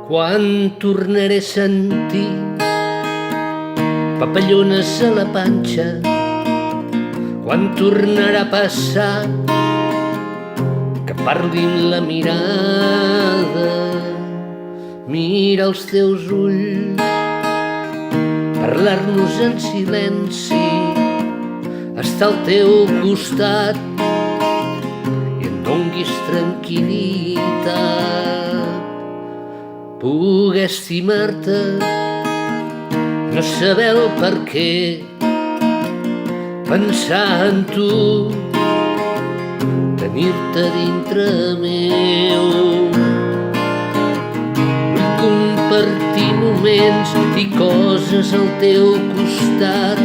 Quan tornaré a sentir papallones a la panxa? Quan tornarà a passar que parlin la mirada? Mira els teus ulls, parlar-nos en silenci, estar al teu costat i em donguis tranquil·litat. Poder estimar-te, no saber el per què, pensar en tu, tenir-te dintre meu. Vull compartir moments i coses al teu costat,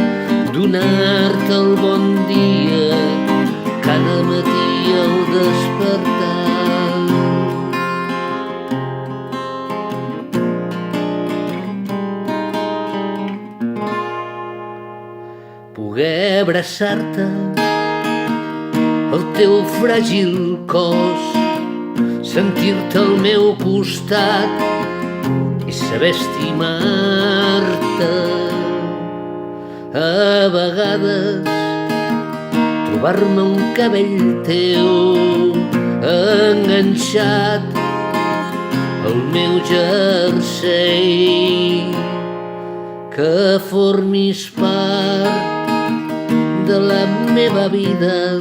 donar-te el bon dia cada matí al despertar. Poder abraçar-te, el teu fràgil cos, sentir-te al meu costat i saber estimar-te. A vegades trobar-me un cabell teu enganxat al meu jersei, que formis part de la meva vida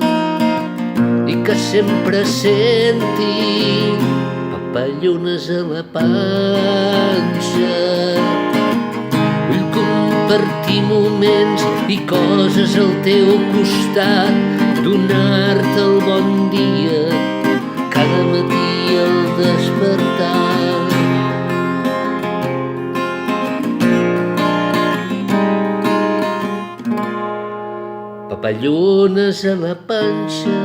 i que sempre senti papallones a la panxa. Vull compartir moments i coses al teu costat, donar-te el bon dia cada matí al despertar. Papallones a la panxa.